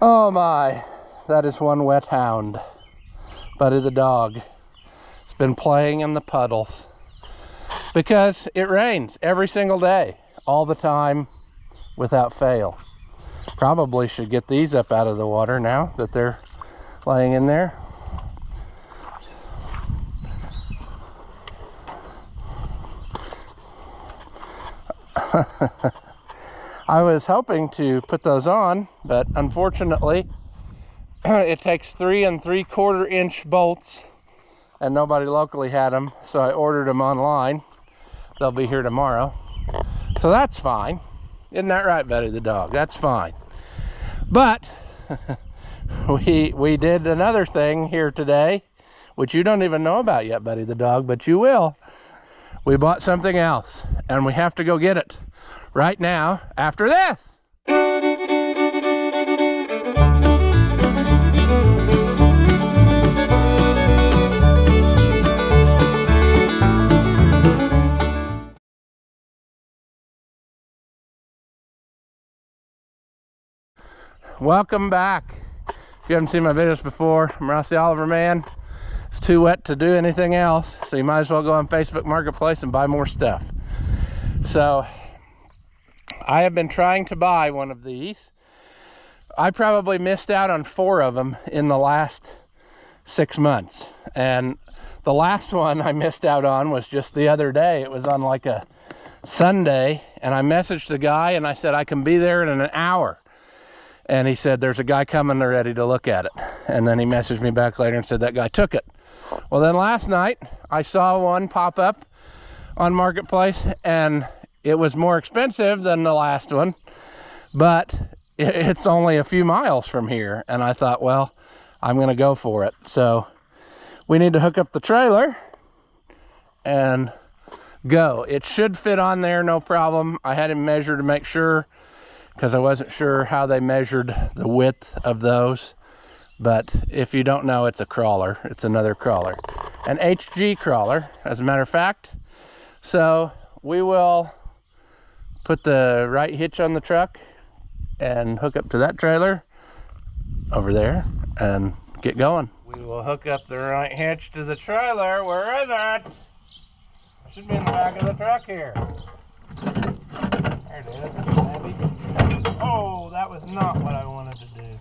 Oh my, that is one wet hound. Buddy the dog. It's been playing in the puddles because it rains every single day, all the time, without fail. Probably should get these up out of the water now that they're laying in there. I was hoping to put those on, but unfortunately it takes 3 3/4 inch bolts and nobody locally had them, so I ordered them online. They'll be here tomorrow, so that's fine. Isn't that right, Buddy the dog? That's fine. But we did another thing here today, which you don't even know about yet, Buddy the dog, but you will. We bought something else, and we have to go get it right now after this. Welcome back. If you haven't seen my videos before, I'm Ross the Oliver Man. It's too wet to do anything else, so you might as well go on Facebook Marketplace and buy more stuff. So I have been trying to buy one of these. I probably missed out on 4 of them in the last 6 months, and the last one I missed out on was just the other day. It was on like a Sunday, and I messaged the guy and I said I can be there in an hour. And he said, there's a guy coming, they're ready to look at it. And then he messaged me back later and said that guy took it. Well, then last night I saw one pop up on Marketplace, and it was more expensive than the last one, but it's only a few miles from here. And I thought, well, I'm gonna go for it. So we need to hook up the trailer and go. It should fit on there, no problem. I had him measure to make sure, because I wasn't sure how they measured the width of those. But if you don't know, it's a crawler. It's another crawler, an HG crawler, as a matter of fact. So we will put the right hitch on the truck and hook up to that trailer over there and get going. We will hook up the right hitch to the trailer. Where is it? It should be in the back of the truck here. There it is. It's heavy. Oh, that was not what I wanted to do.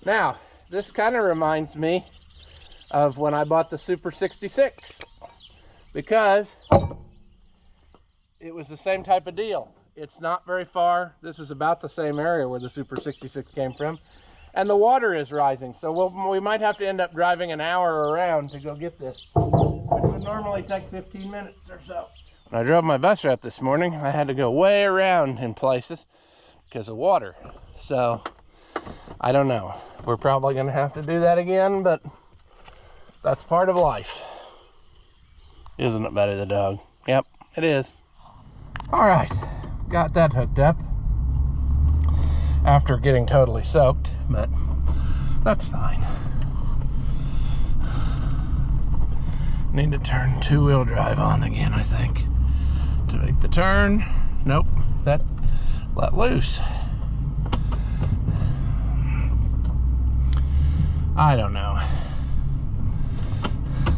Now, this kind of reminds me of when I bought the Super 66, because it was the same type of deal. It's not very far. This is about the same area where the Super 66 came from. And the water is rising, so we might have to end up driving an hour around to go get this, which would normally take 15 minutes or so. When I drove my bus route this morning, I had to go way around in places because of water. So, I don't know. We're probably going to have to do that again, but that's part of life. Isn't it, Buddy the dog? Yep, it is. All right, got that hooked up after getting totally soaked, but that's fine. Need to turn 2-wheel drive on again, I think, to make the turn. Nope, that let loose. I don't know.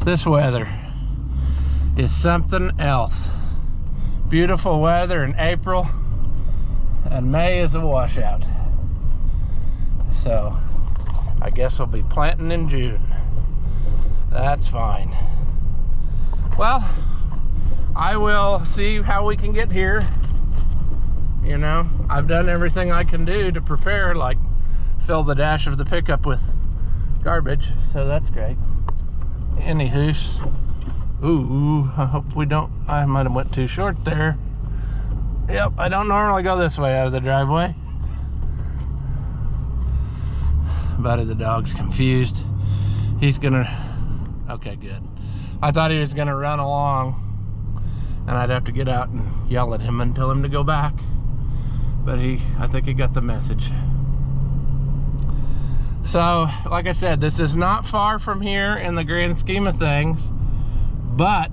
This weather is something else. Beautiful weather in April, and May is a washout. So I guess we'll be planting in June. That's fine. Well, I will see how we can get here. You know, I've done everything I can do to prepare, like fill the dash of the pickup with garbage, so that's great. Anywho's, ooh, I hope we don't, I might have went too short there. Yep, I don't normally go this way out of the driveway. Buddy the dog's confused. He's gonna, okay, good. I thought he was gonna run along and I'd have to get out and yell at him and tell him to go back. But I think he got the message. So, like I said, this is not far from here in the grand scheme of things, but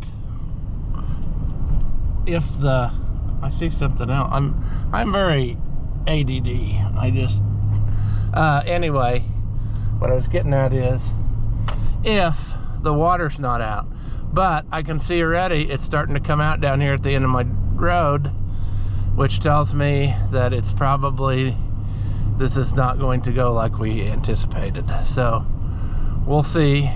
if I see something else. I'm very ADD. Anyway, what I was getting at is, if the water's not out, but I can see already it's starting to come out down here at the end of my road, which tells me that it's probably, this is not going to go like we anticipated. So we'll see.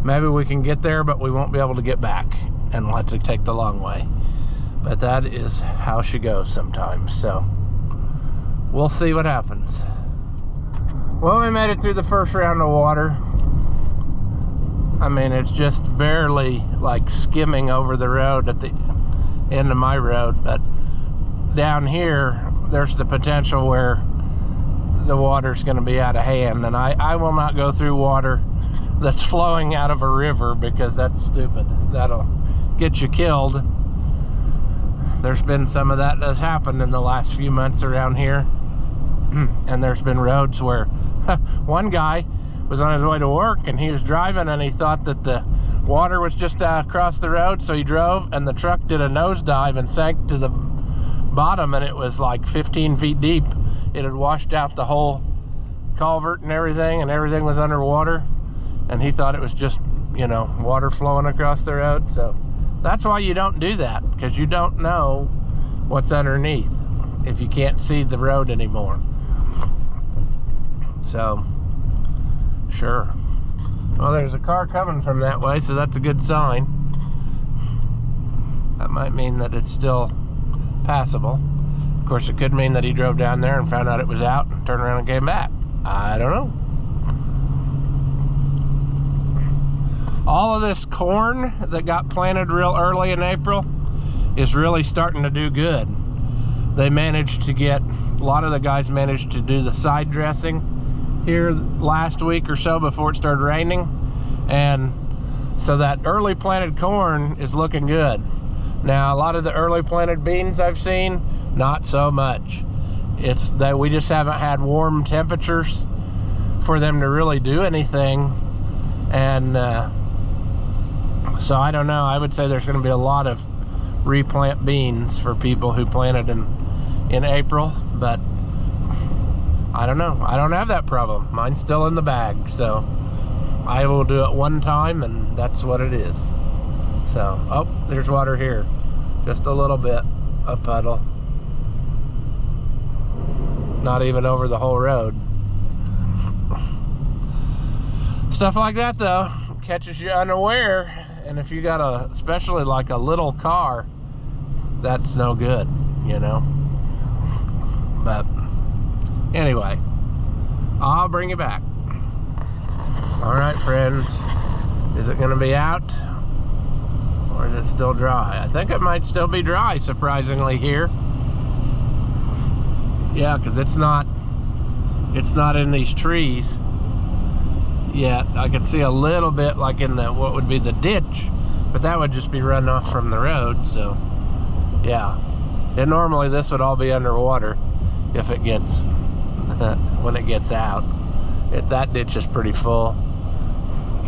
Maybe we can get there, but we won't be able to get back, and we'll have to take the long way. But that is how she goes sometimes. So we'll see what happens. Well, we made it through the first round of water. I mean, it's just barely like skimming over the road at the end of my road, but down here there's the potential where the water's going to be out of hand, and I will not go through water that's flowing out of a river, because that's stupid. That'll get you killed. There's been some of that that's happened in the last few months around here, and there's been roads where one guy was on his way to work, and he was driving, and he thought that the water was just across the road, so he drove, and the truck did a nosedive and sank to the bottom, and it was like 15 feet deep. It had washed out the whole culvert and everything was underwater, and he thought it was just, you know, water flowing across the road. So that's why you don't do that, because you don't know what's underneath if you can't see the road anymore. So sure. Well, there's a car coming from that way, so that's a good sign. That might mean that it's still passable. Of course, it could mean that he drove down there and found out it was out and turned around and came back. I don't know. All of this corn that got planted real early in April is really starting to do good. They managed to get, a lot of the guys managed to do the side dressing here last week or so before it started raining, and so that early planted corn is looking good. Now, a lot of the early planted beans I've seen, not so much. It's that we just haven't had warm temperatures for them to really do anything, and so I don't know. I would say there's going to be a lot of replant beans for people who planted in April, but I don't know. I don't have that problem. Mine's still in the bag, so I will do it one time, and that's what it is. So, oh, there's water here. Just a little bit, a puddle. Not even over the whole road. Stuff like that, though, catches you unaware, and if you got especially like a little car, that's no good, you know. But anyway, I'll bring you back. All right, friends, is it gonna be out, or is it still dry? I think it might still be dry, surprisingly, here. Yeah, because it's not in these trees yet. I could see a little bit like in the, what would be the ditch, but that would just be runoff from the road. So yeah, and normally this would all be underwater if it gets when it gets out. That ditch is pretty full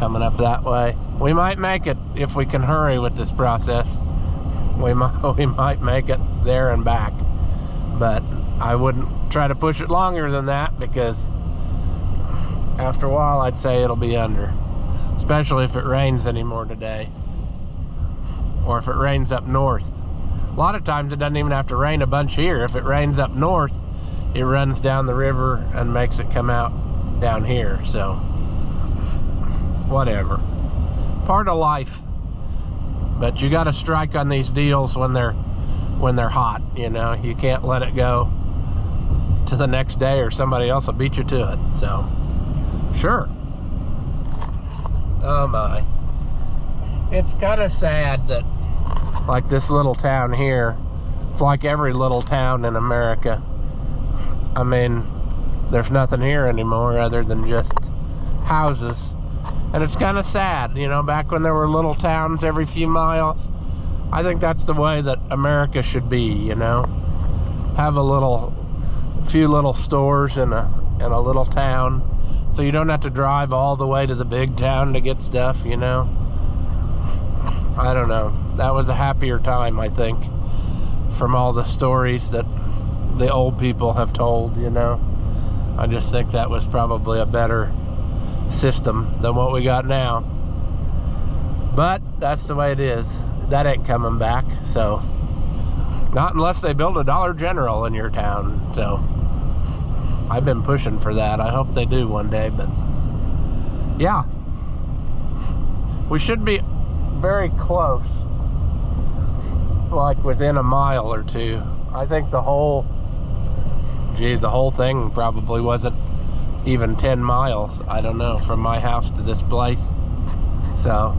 coming up that way. We might make it if we can hurry with this process. We might make it there and back, but I wouldn't try to push it longer than that, because after a while I'd say it'll be under, especially if it rains anymore today, or if it rains up north. A lot of times it doesn't even have to rain a bunch here. If it rains up north, it runs down the river and makes it come out down here. So whatever, part of life. But you got to strike on these deals when they're hot, you know. You can't let it go to the next day, or somebody else will beat you to it. So sure. Oh my, it's kind of sad that, like, this little town here, it's like every little town in America. I mean, there's nothing here anymore other than just houses. And it's kind of sad, you know, back when there were little towns every few miles. I think that's the way that America should be, you know. Have a few little stores in a little town, so you don't have to drive all the way to the big town to get stuff, you know. I don't know. That was a happier time, I think, from all the stories that the old people have told, you know. I just think that was probably a better system than what we got now. But that's the way it is. That ain't coming back, so not unless they build a Dollar General in your town. So I've been pushing for that. I hope they do one day. But yeah, we should be very close, like within a mile or two. I think the whole thing probably wasn't even 10 miles, I don't know, from my house to this place. So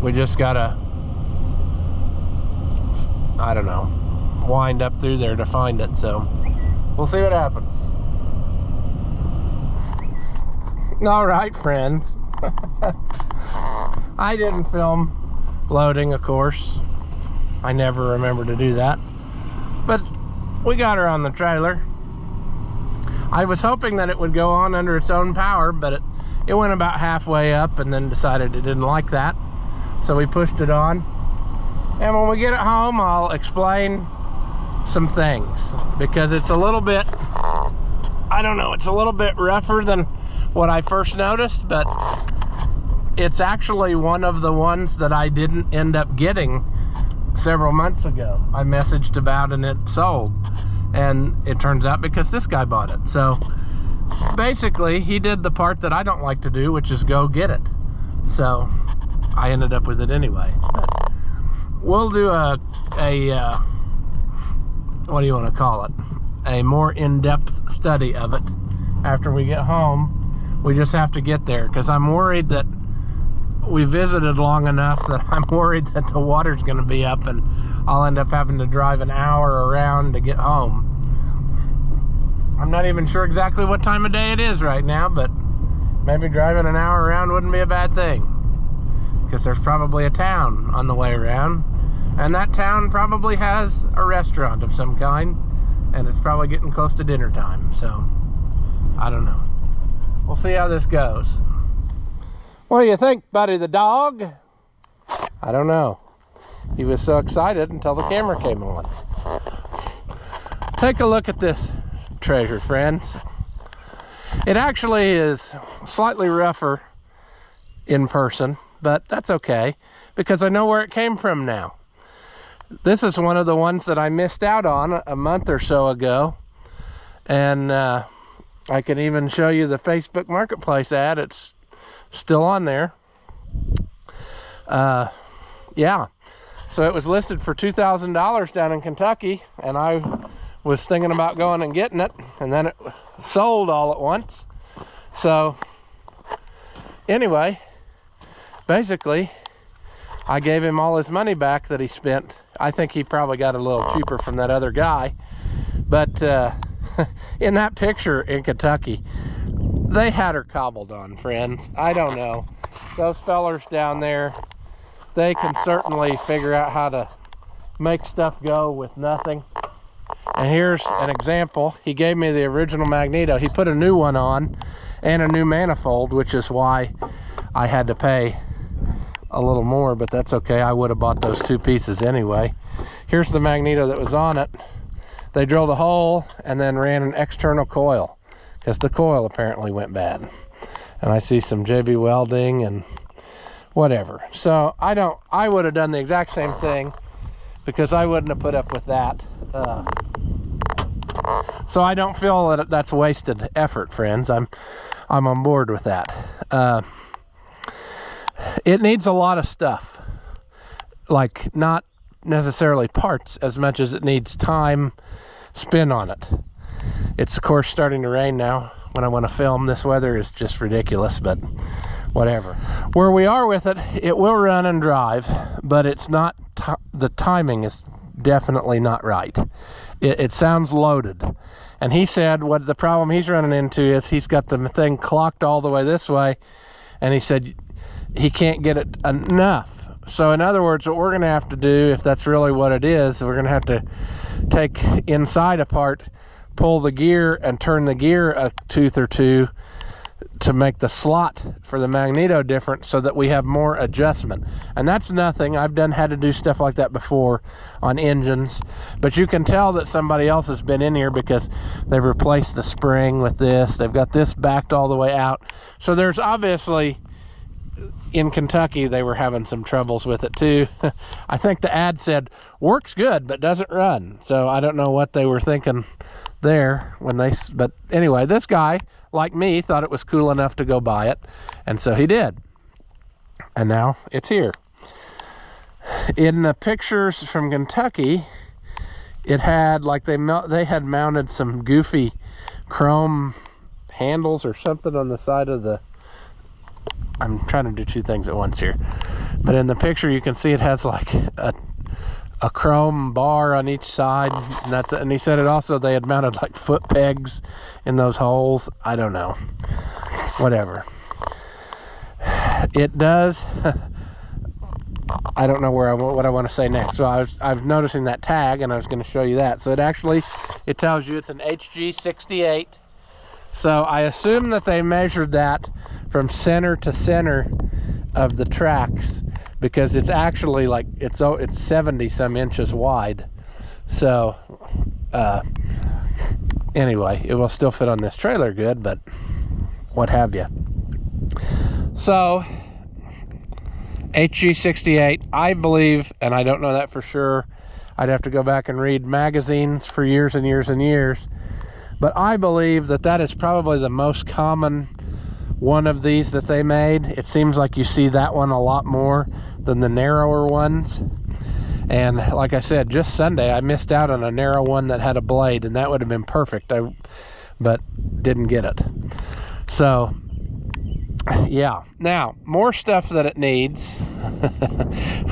we just gotta, I don't know, wind up through there to find it. So we'll see what happens. All right, friends. I didn't film loading, of course. I never remember to do that. But we got her on the trailer. I was hoping that it would go on under its own power, but it went about halfway up and then decided it didn't like that. So we pushed it on. And when we get it home, I'll explain some things, because it's a little bit, I don't know, it's a little bit rougher than what I first noticed, but it's actually one of the ones that I didn't end up getting several months ago. I messaged about and it sold, and it turns out because this guy bought it. So basically he did the part that I don't like to do, which is go get it. So I ended up with it anyway. But we'll do a what do you want to call it, a more in-depth study of it after we get home. We just have to get there, because I'm worried that we visited long enough that I'm worried that the water's going to be up and I'll end up having to drive an hour around to get home. I'm not even sure exactly what time of day it is right now, but maybe driving an hour around wouldn't be a bad thing, because there's probably a town on the way around, and that town probably has a restaurant of some kind, and it's probably getting close to dinner time. So I don't know. We'll see how this goes. What do you think, Buddy the dog? I don't know. He was so excited until the camera came on. Take a look at this treasure, friends. It actually is slightly rougher in person, but that's okay, because I know where it came from now. This is one of the ones that I missed out on a month or so ago, and I can even show you the Facebook Marketplace ad. It's still on there. Yeah, so it was listed for $2,000 down in Kentucky, and I was thinking about going and getting it, and then it sold all at once. So anyway, basically I gave him all his money back that he spent. I think he probably got a little cheaper from that other guy, but in that picture in Kentucky, they had her cobbled on, friends. I don't know. Those fellers down there, they can certainly figure out how to make stuff go with nothing. And here's an example. He gave me the original magneto. He put a new one on and a new manifold, which is why I had to pay a little more, but that's okay. I would have bought those two pieces anyway. Here's the magneto that was on it. They drilled a hole and then ran an external coil, because the coil apparently went bad. And I see some JB welding and whatever. So I would have done the exact same thing, because I wouldn't have put up with that. So I don't feel that that's wasted effort, friends. I'm on board with that. It needs a lot of stuff, like not necessarily parts as much as it needs time spent on it. It's of course starting to rain now when I want to film. This weather is just ridiculous, but whatever. Where we are with it, it will run and drive, but it's not, the timing is definitely not right. It sounds loaded. And he said what the problem he's running into is he's got the thing clocked all the way this way, and he said he can't get it enough. So in other words, what we're going to have to do, if that's really what it is, we're going to have to take inside apart, pull the gear and turn the gear a tooth or two to make the slot for the magneto different so that we have more adjustment. And that's nothing. I've had to do stuff like that before on engines, but you can tell that somebody else has been in here because they've replaced the spring with this. They've got this backed all the way out. So there's obviously, in Kentucky, they were having some troubles with it too. I think the ad said works good but doesn't run, so I don't know what they were thinking there when they, but anyway, this guy like me thought it was cool enough to go buy it, and so he did, and now it's here. In the pictures from Kentucky, it had like they had mounted some goofy chrome handles or something on the side of the, I'm trying to do two things at once here, but in the picture you can see it has like a chrome bar on each side, and that's it. And he said it also, they had mounted like foot pegs in those holes. I don't know, whatever it does. I don't know what I want to say next. So I was noticing that tag, and I was going to show you that. So it tells you it's an HG 68. So I assume that they measured that from center to center of the tracks, because it's actually like it's 70 some inches wide. So anyway, it will still fit on this trailer good, but what have you. So HG 68, I believe, and I don't know that for sure, I'd have to go back and read magazines for years and years and years, but I believe that that is probably the most common one of these that they made. It seems like you see that one a lot more than the narrower ones. And like I said, just Sunday I missed out on a narrow one that had a blade, and that would have been perfect, but didn't get it. So yeah, now more stuff that it needs,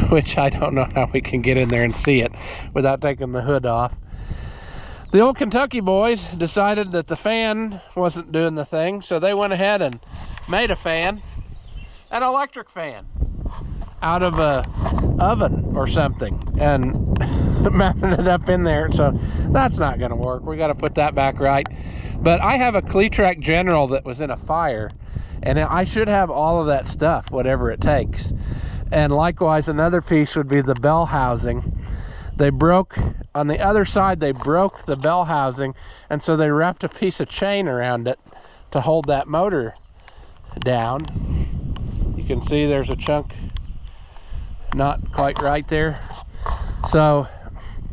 which I don't know how we can get in there and see it without taking the hood off. The old Kentucky boys decided that the fan wasn't doing the thing, so they went ahead and made a fan, an electric fan, out of a oven or something, and mounted it up in there. So that's not going to work. We got to put that back right. But I have a Cletrac General that was in a fire, and I should have all of that stuff, whatever it takes. And likewise, another piece would be the bell housing. They broke, on the other side, they broke the bell housing, and so they wrapped a piece of chain around it to hold that motor down. You can see there's a chunk not quite right there. So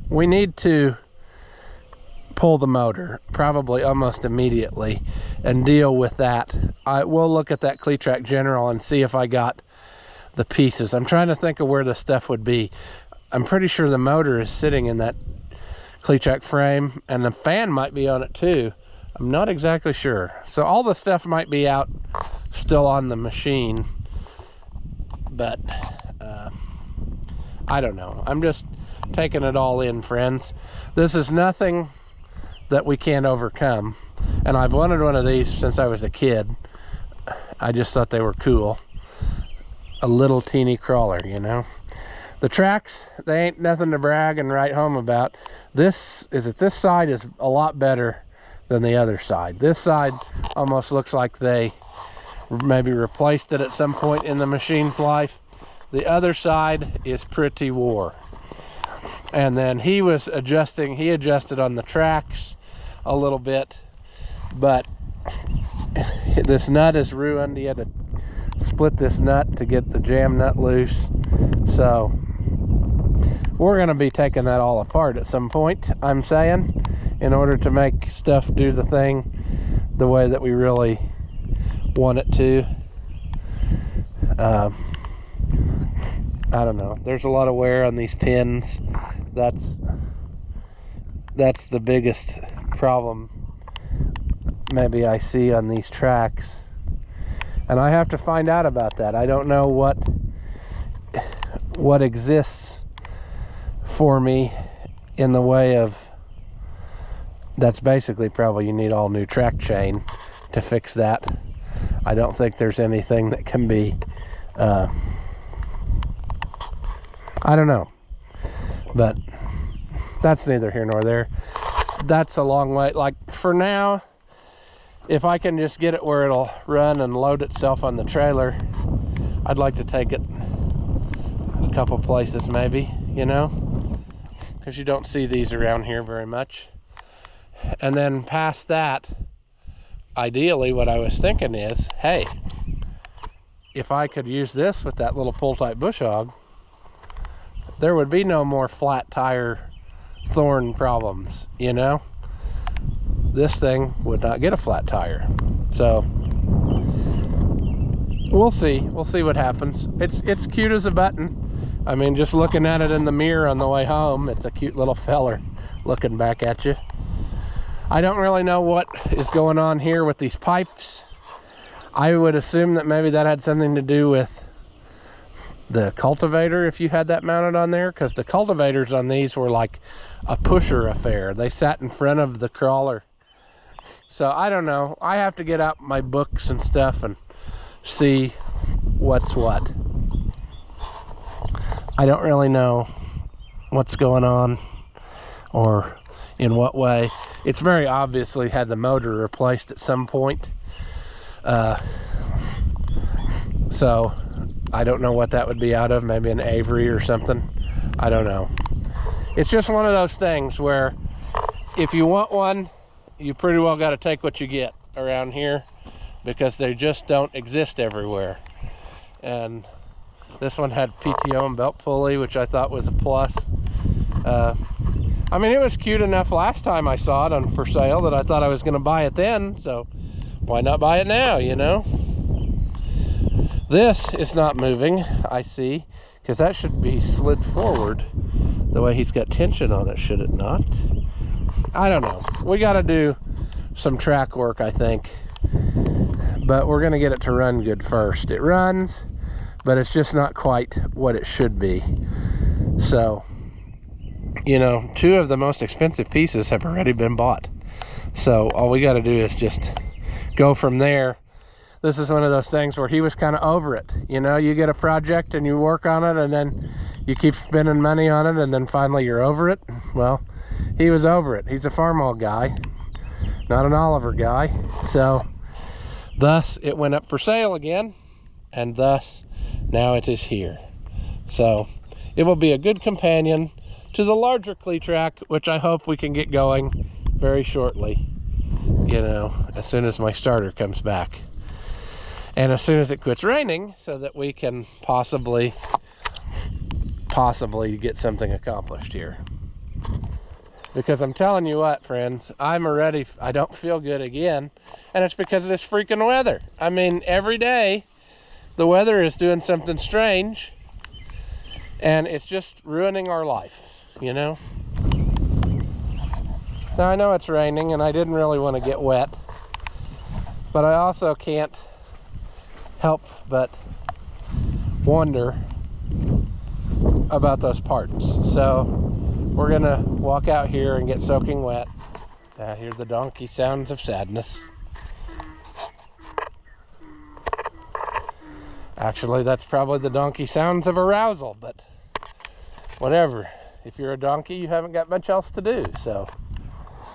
we need to pull the motor probably almost immediately and deal with that. I will look at that Cletrac General and see if I got the pieces. I'm trying to think of where the stuff would be. I'm pretty sure the motor is sitting in that Cletrac frame, and the fan might be on it too. I'm not exactly sure. So all the stuff might be out still on the machine, but I don't know. I'm just taking it all in, friends. This is nothing that we can't overcome, and I've wanted one of these since I was a kid. I just thought they were cool. A little teeny crawler, you know. The tracks, they ain't nothing to brag and write home about. This side is a lot better than the other side. This side almost looks like they maybe replaced it at some point in the machine's life. The other side is pretty wore. And then he adjusted on the tracks a little bit, but this nut is ruined. He had to split this nut to get the jam nut loose. So we're going to be taking that all apart at some point, I'm saying, in order to make stuff do the thing the way that we really want it to. I don't know. There's a lot of wear on these pins. That's the biggest problem maybe I see on these tracks. And I have to find out about that. I don't know what exists for me in the way of, that's basically probably you need all new track chain to fix that. I don't think there's anything that can be I don't know, but that's neither here nor there. That's a long way. Like for now, if I can just get it where it'll run and load itself on the trailer, I'd like to take it a couple places maybe, you know, because you don't see these around here very much. And then past that, ideally what I was thinking is, hey, if I could use this with that little pull-type bush hog, there would be no more flat tire thorn problems, you know. This thing would not get a flat tire. So we'll see what happens. It's cute as a button. I mean, just looking at it in the mirror on the way home, it's a cute little feller looking back at you. I don't really know what is going on here with these pipes. I would assume that maybe that had something to do with the cultivator, if you had that mounted on there, because the cultivators on these were like a pusher affair. They sat in front of the crawler. So I don't know. I have to get out my books and stuff and see what's what. I don't really know what's going on or in what way. It's very obviously had the motor replaced at some point. So I don't know what that would be out of. Maybe an Avery or something. I don't know. It's just one of those things where if you want one, you pretty well got to take what you get around here, because they just don't exist everywhere. And this one had PTO and belt pulley, which I thought was a plus. I mean, it was cute enough last time I saw it on for sale that I thought I was going to buy it then, so why not buy it now, you know? This is not moving, I see, because that should be slid forward the way he's got tension on it, should it not? I don't know. We got to do some track work, I think, but we're going to get it to run good first. It runs, but it's just not quite what it should be. So, you know, 2 of the most expensive pieces have already been bought. So all we got to do is just go from there. This is one of those things where he was kind of over it. You know, you get a project and you work on it and then you keep spending money on it and then finally you're over it. Well, he was over it. He's a Farmall guy, not an Oliver guy. So thus it went up for sale again, and thus now it is here. So it will be a good companion to the larger Cletrac, which I hope we can get going very shortly, you know, as soon as my starter comes back. And as soon as it quits raining, so that we can possibly get something accomplished here. Because I'm telling you what, friends, I don't feel good again, and it's because of this freaking weather. I mean, every day the weather is doing something strange, and it's just ruining our life, you know? Now I know it's raining and I didn't really want to get wet, but I also can't help but wonder about those parts. So we're gonna walk out here and get soaking wet. I hear the donkey sounds of sadness. Actually, that's probably the donkey sounds of arousal, but whatever. If you're a donkey, you haven't got much else to do, so.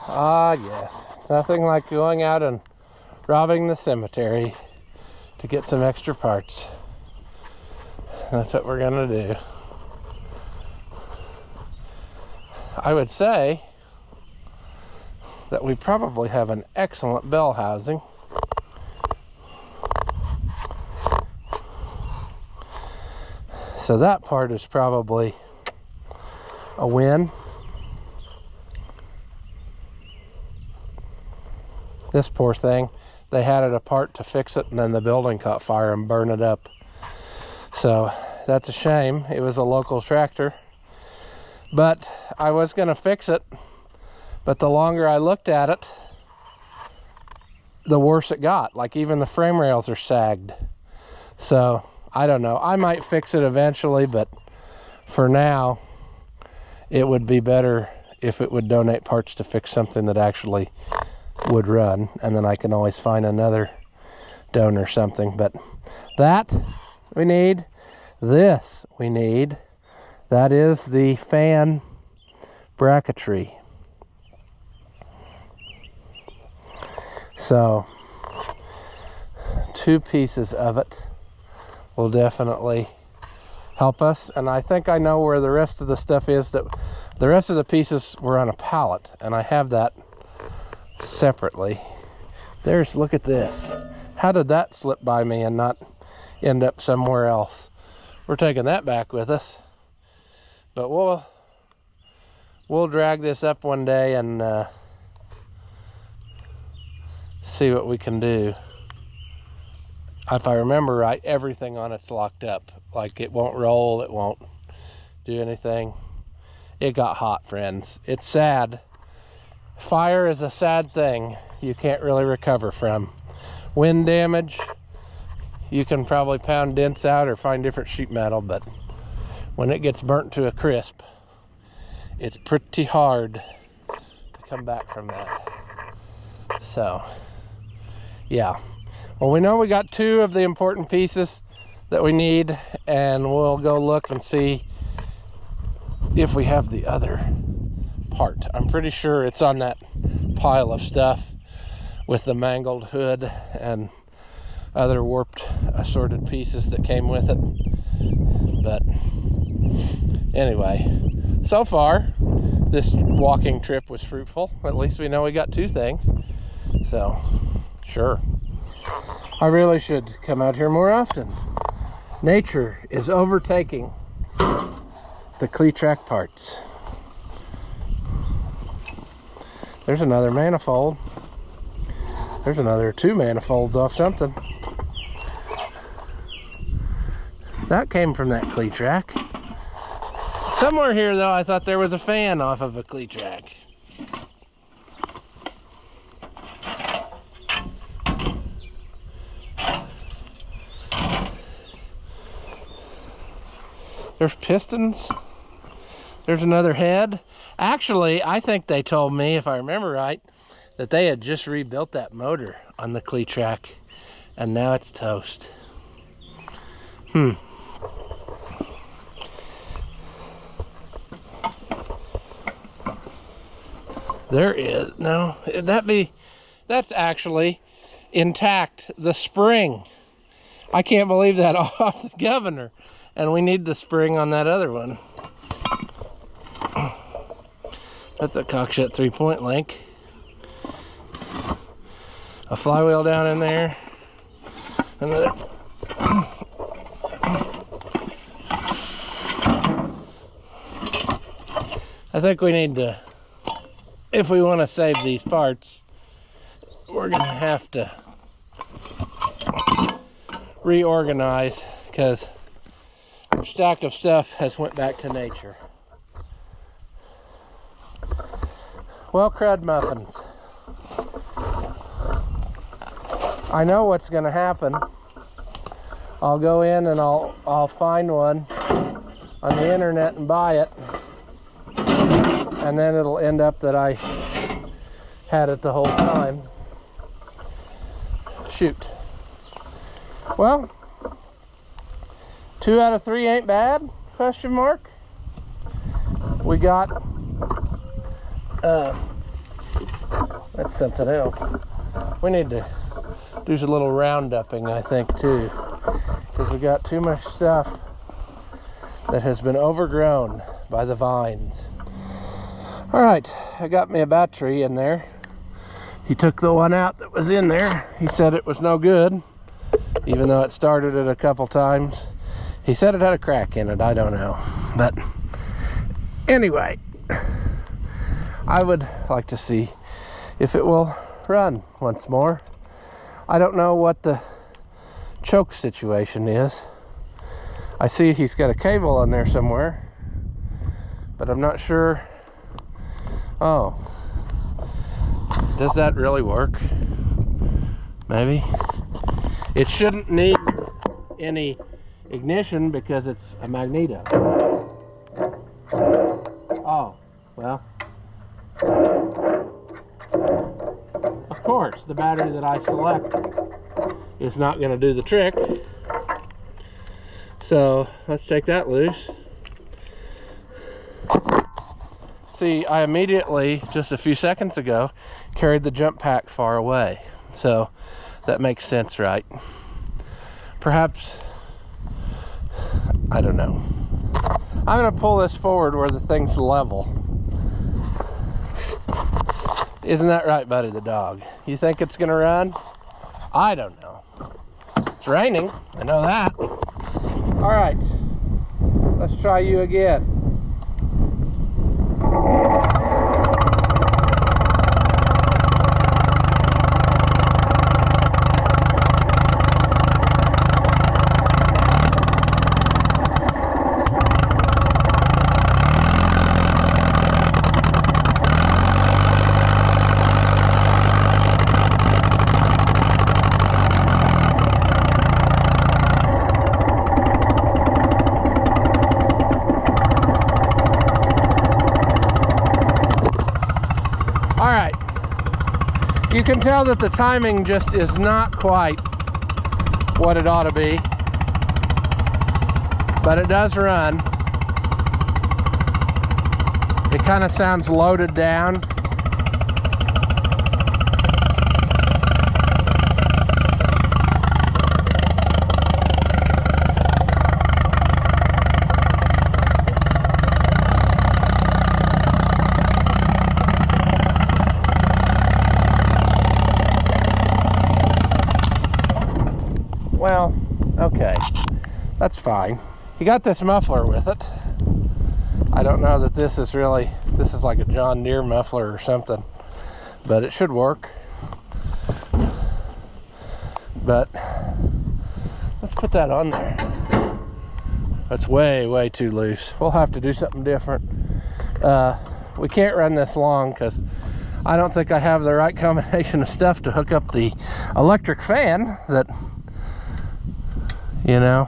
Yes, nothing like going out and robbing the cemetery to get some extra parts. That's what we're gonna do. I would say that we probably have an excellent bell housing. So that part is probably a win. This poor thing, they had it apart to fix it and then the building caught fire and burned it up. So that's a shame. It was a local tractor. But I was gonna fix it, but the longer I looked at it, the worse it got. Like even the frame rails are sagged. So I don't know. I might fix it eventually, but for now, it would be better if it would donate parts to fix something that actually would run, and then I can always find another donor or something. But that we need, this we need. That is the fan bracketry. So 2 pieces of it will definitely help us. And I think I know where the rest of the stuff is. That the rest of the pieces were on a pallet, and I have that separately. Look at this. How did that slip by me and not end up somewhere else? We're taking that back with us, but we'll drag this up one day and see what we can do. If I remember right, everything on it's locked up. Like, it won't roll, it won't do anything. It got hot, friends. It's sad. Fire is a sad thing you can't really recover from. Wind damage, you can probably pound dents out or find different sheet metal, but when it gets burnt to a crisp, it's pretty hard to come back from that. So, yeah. Well, we know we got 2 of the important pieces that we need, and we'll go look and see if we have the other part. I'm pretty sure it's on that pile of stuff with the mangled hood and other warped assorted pieces that came with it. But anyway, so far this walking trip was fruitful. At least we know we got 2 things. So sure, I really should come out here more often. Nature is overtaking the Cletrac parts. There's another manifold. There's another 2 manifolds off something. That came from that Cletrac. Somewhere here though, I thought there was a fan off of a Cletrac. There's pistons. There's another head. Actually, I think they told me, if I remember right, that they had just rebuilt that motor on the Cletrac, and now it's toast. There is, no, that's actually intact, the spring. I can't believe that off the governor, and we need the spring on that other one. That's a cockshut 3-point link. A flywheel down in there. Another. I think we need to, if we want to save these parts, we're going to have to reorganize, because our stack of stuff has went back to nature. Well, crud muffins. I know what's going to happen. I'll go in and I'll find one on the internet and buy it, and then it'll end up that I had it the whole time. Shoot. Well, 2 out of 3 ain't bad? Question mark. We got that's something else. We need to do a little roundupping, I think, too, because we got too much stuff that has been overgrown by the vines. All right, I got me a battery in there. He took the one out that was in there. He said it was no good, even though it started it a couple times. He said it had a crack in it. I don't know, but anyway, I would like to see if it will run once more. I don't know what the choke situation is. I see he's got a cable on there somewhere, but I'm not sure. Oh, does that really work? Maybe. It shouldn't need any ignition because it's a magneto. Oh, well. Of course, the battery that I select is not going to do the trick. So let's take that loose. See, I immediately, just a few seconds ago, carried the jump pack far away. So that makes sense, right? perhaps, I don't know. I'm gonna pull this forward where the thing's level. Isn't that right, Buddy the dog? You think it's gonna run? I don't know. It's raining, I know that. All right, let's try you again. You can tell that the timing just is not quite what it ought to be, but it does run. It kind of sounds loaded down. Well, okay, that's fine. You got this muffler with it. I don't know that this is like a John Deere muffler or something, but it should work. But let's put that on there. That's way too loose. We'll have to do something different. We can't run this long because I don't think I have the right combination of stuff to hook up the electric fan that, you know.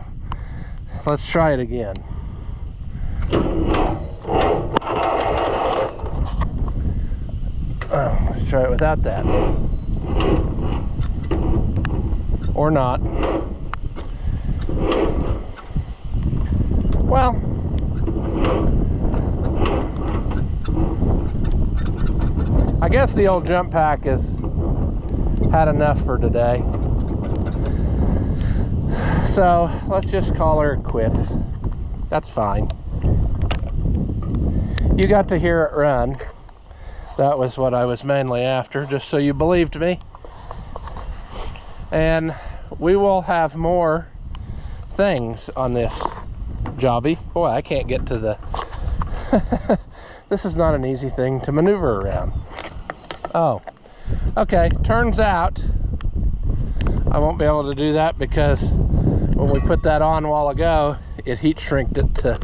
Let's try it again. Let's try it without that. Or not. Well, I guess the old jump pack has had enough for today. So let's just call her quits. That's fine. You got to hear it run. That was what I was mainly after, just so you believed me. And we will have more things on this jobby. Boy, I can't get to the... This is not an easy thing to maneuver around. Oh, okay. Turns out I won't be able to do that because when we put that on a while ago, it heat shrinked it to...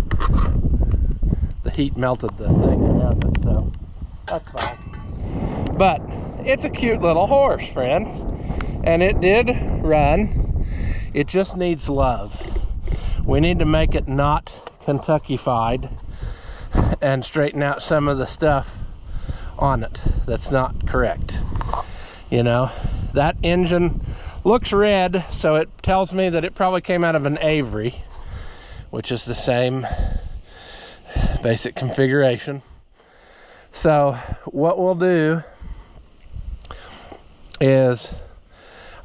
The heat melted the thing around it, so that's fine. But it's a cute little horse, friends. And it did run. It just needs love. We need to make it not Kentucky-fied and straighten out some of the stuff on it that's not correct. You know, that engine looks red, so it tells me that it probably came out of an Avery, which is the same basic configuration. So what we'll do is,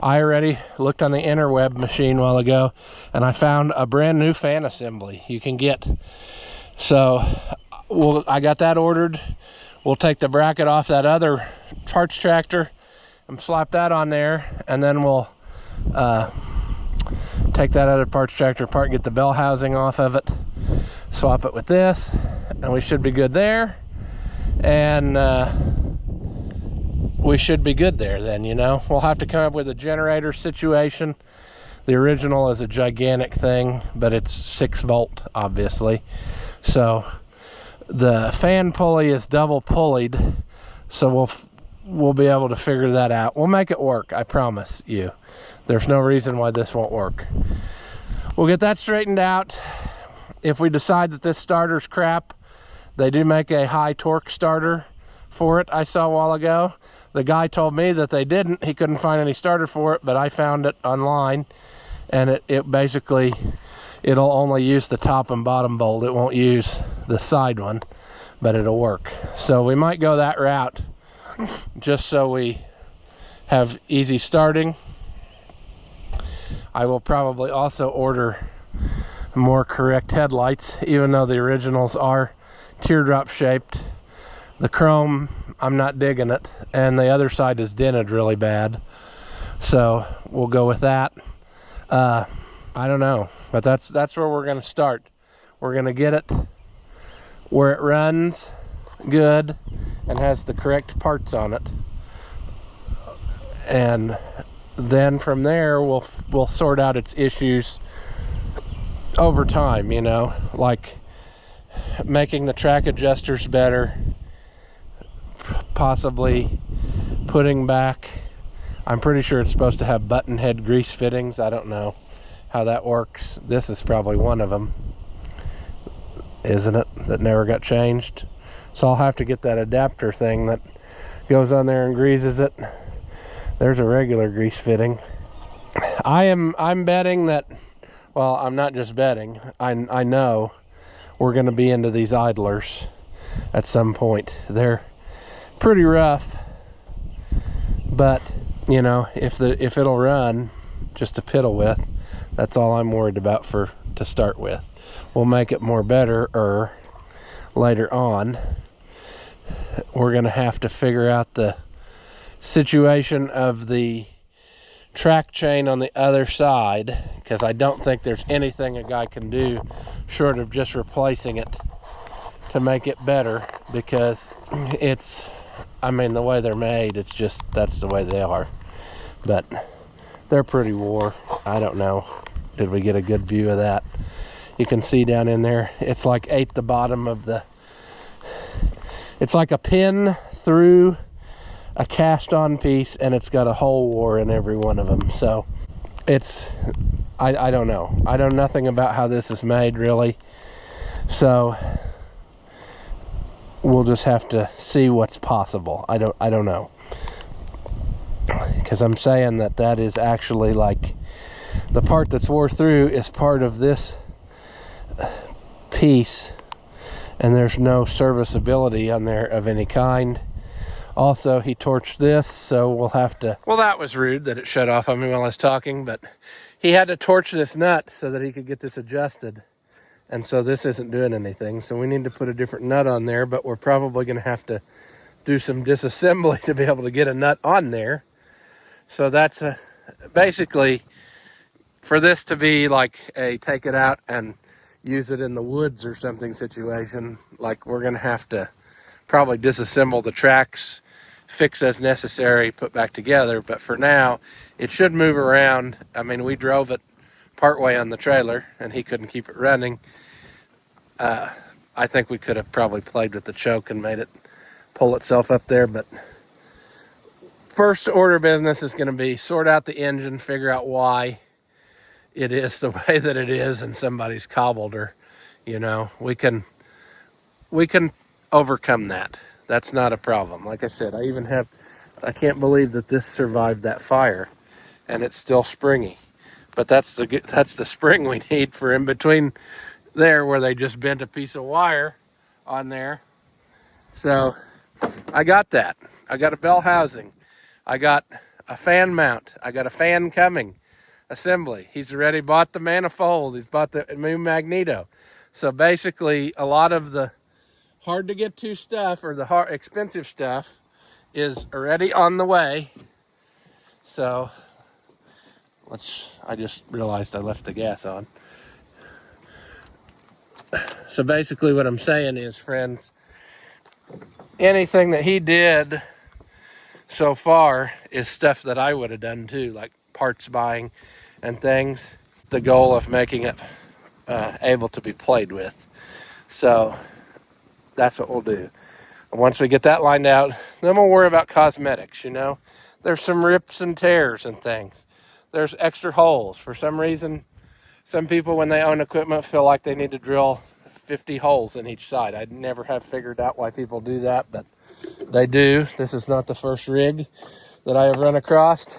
I already looked on the interweb machine a while ago and I found a brand new fan assembly you can get. So I got that ordered. We'll take the bracket off that other parts tractor and slap that on there, and then we'll take that other parts tractor apart, get the bell housing off of it, swap it with this, and we should be good there. And we should be good there then, you know. We'll have to come up with a generator situation. The original is a gigantic thing, but it's 6 volt, obviously. So the fan pulley is double pulleyed, so we'll be able to figure that out. We'll make it work, I promise you. There's no reason why this won't work. We'll get that straightened out. If we decide that this starter's crap, they do make a high torque starter for it, I saw a while ago. The guy told me that they didn't. He couldn't find any starter for it, but I found it online, and it basically, it'll only use the top and bottom bolt. It won't use the side one, but it'll work. So we might go that route just so we have easy starting. I will probably also order more correct headlights, even though the originals are teardrop shaped. The chrome, I'm not digging it, and the other side is dented really bad, so we'll go with that. I don't know, but that's where we're going to start. We're going to get it where it runs good and has the correct parts on it, and then from there we'll sort out its issues over time, you know, like making the track adjusters better, possibly putting back, I'm pretty sure it's supposed to have button head grease fittings. I don't know how that works. This is probably one of them, isn't it, that never got changed? So I'll have to get that adapter thing that goes on there and greases it. There's a regular grease fitting. I'm betting that, well, I'm not just betting, I know we're going to be into these idlers at some point. They're pretty rough, but you know, if it'll run just to piddle with, that's all I'm worried about to start with. We'll make it more better later on. We're going to have to figure out the situation of the track chain on the other side, because I don't think there's anything a guy can do short of just replacing it to make it better, because it's, I mean, the way they're made, it's just, that's the way they are. But they're pretty wore. I don't know, did we get a good view of that? You can see down in there, it's like ate the bottom of the, it's like a pin through a cast on piece, and it's got a hole wore in every one of them. So it's, I don't know. I know nothing about how this is made, really. So we'll just have to see what's possible. I don't know, because I'm saying that is actually, like, the part that's wore through is part of this piece, and there's no serviceability on there of any kind. Also, he torched this, so we'll have to, well, that was rude that it shut off on me while I was talking, but he had to torch this nut so that he could get this adjusted. And so this isn't doing anything, so we need to put a different nut on there, but we're probably going to have to do some disassembly to be able to get a nut on there. So that's basically, for this to be like a take it out and use it in the woods or something situation, like, we're going to have to probably disassemble the tracks, fix as necessary, put back together. But for now, it should move around. I mean, we drove it partway on the trailer and he couldn't keep it running. I think we could have probably played with the choke and made it pull itself up there, but first order business is going to be sort out the engine, figure out why it is the way that it is, and somebody's cobbled her. You know, we can overcome that. That's not a problem. Like I said, I can't believe that this survived that fire, and it's still springy. But that's the spring we need for in between there, where they just bent a piece of wire on there. So I got that. I got a bell housing. I got a fan mount. I got a fan coming assembly. He's already bought the manifold. He's bought the new magneto. So basically, a lot of the hard to get to stuff, or the expensive stuff, is already on the way. So I just realized I left the gas on. So basically what I'm saying is, friends, anything that he did so far is stuff that I would have done too, like parts buying and things. The goal of making it able to be played with. So that's what we'll do. And once we get that lined out, then we'll worry about cosmetics, you know. There's some rips and tears and things. There's extra holes. For some reason, some people, when they own equipment, feel like they need to drill 50 holes in each side. I never have figured out why people do that, but they do. This is not the first rig that I have run across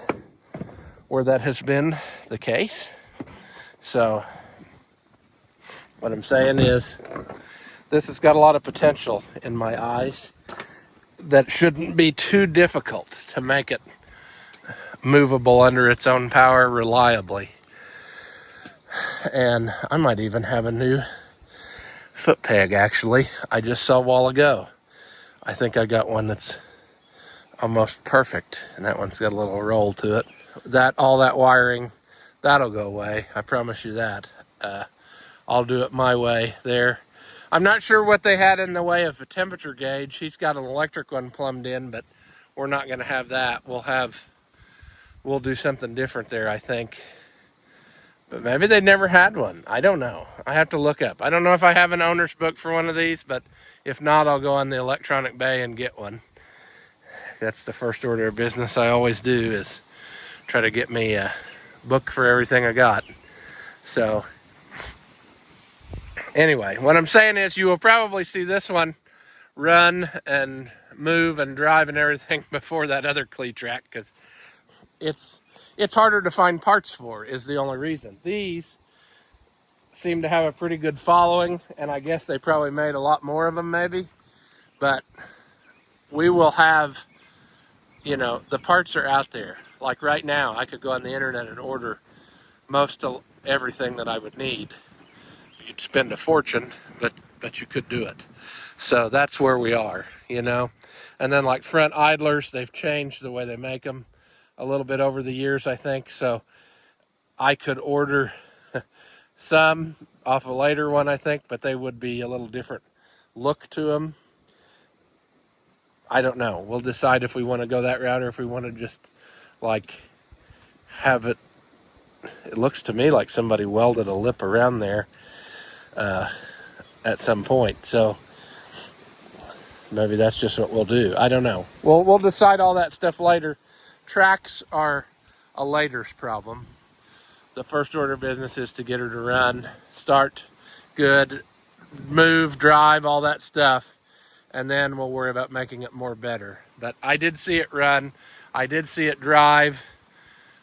where that has been the case. So what I'm saying is, this has got a lot of potential in my eyes that shouldn't be too difficult to make it movable under its own power reliably. And I might even have a new foot peg, actually. I just saw a while ago. I think I got one that's almost perfect, and that one's got a little roll to it. All that wiring, that'll go away. I promise you that. I'll do it my way there. I'm not sure what they had in the way of a temperature gauge. He's got an electric one plumbed in, but we're not going to have that. We'll do something different there, I think. But maybe they never had one. I don't know. I have to look up. I don't know if I have an owner's book for one of these, but if not, I'll go on the electronic bay and get one. That's the first order of business I always do, is try to get me a book for everything I got. So anyway, what I'm saying is you will probably see this one run and move and drive and everything before that other Cletrac, because it's harder to find parts for, is the only reason. These seem to have a pretty good following, and I guess they probably made a lot more of them maybe, but we will have, you know, the parts are out there. Like right now, I could go on the internet and order most of everything that I would need. You'd spend a fortune, but you could do it. So that's where we are, you know. And then like front idlers, they've changed the way they make them a little bit over the years, I think. So I could order some off a later one, I think, but they would be a little different look to them. I don't know. We'll decide if we want to go that route or if we want to just like have it. It looks to me like somebody welded a lip around there at some point. So maybe that's just what we'll do. I don't know. We'll decide all that stuff later. Tracks are a later's problem. The first order of business is to get her to run, start good, move, drive, all that stuff, and then we'll worry about making it more better. But I did see it run. I did see it drive.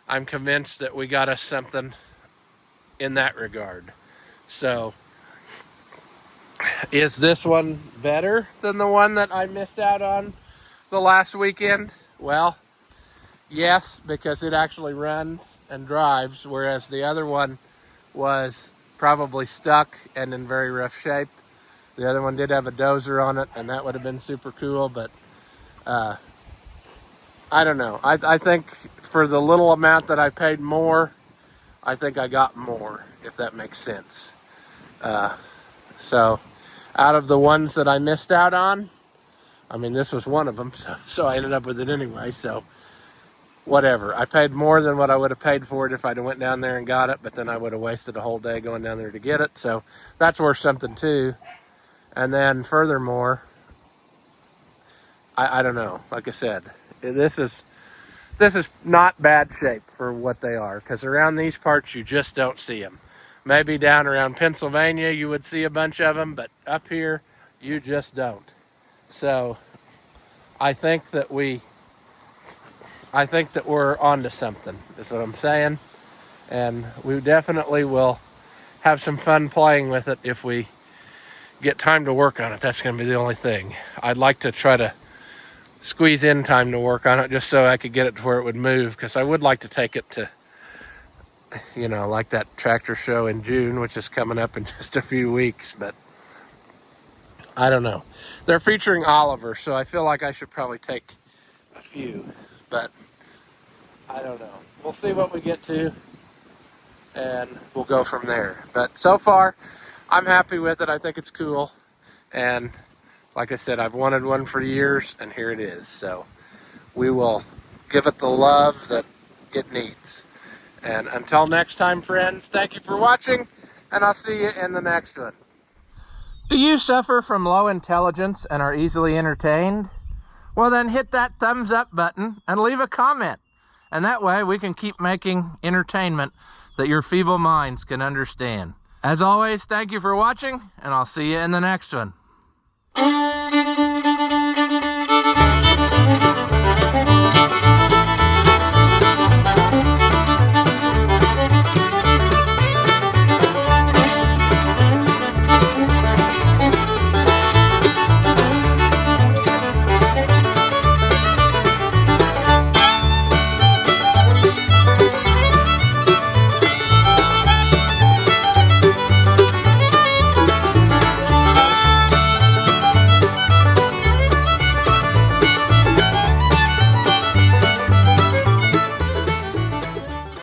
I'm convinced that we got us something in that regard. So is this one better than the one that I missed out on the last weekend? Well, yes, because it actually runs and drives, whereas the other one was probably stuck and in very rough shape. The other one did have a dozer on it, and that would have been super cool, but I don't know. I think for the little amount that I paid more, I think I got more, if that makes sense. So out of the ones that I missed out on, I mean, this was one of them, so I ended up with it anyway, so whatever. I paid more than what I would have paid for it if I'd have went down there and got it, but then I would have wasted a whole day going down there to get it, so that's worth something too. And then furthermore, I don't know, like I said, this is not bad shape for what they are, because around these parts you just don't see them. Maybe down around Pennsylvania you would see a bunch of them, but up here you just don't. So I think that we're onto something, is what I'm saying. And we definitely will have some fun playing with it if we get time to work on it. That's going to be the only thing. I'd like to try to squeeze in time to work on it just so I could get it to where it would move, because I would like to take it to, you know, like that tractor show in June, which is coming up in just a few weeks, but I don't know. They're featuring Oliver, so I feel like I should probably take a few, but I don't know. We'll see what we get to, and we'll go from there. But so far, I'm happy with it. I think it's cool, and like I said, I've wanted one for years, and here it is. So we will give it the love that it needs. And until next time, friends, thank you for watching, and I'll see you in the next one. Do you suffer from low intelligence and are easily entertained? Well, then hit that thumbs up button and leave a comment. And that way we can keep making entertainment that your feeble minds can understand. As always, thank you for watching, and I'll see you in the next one.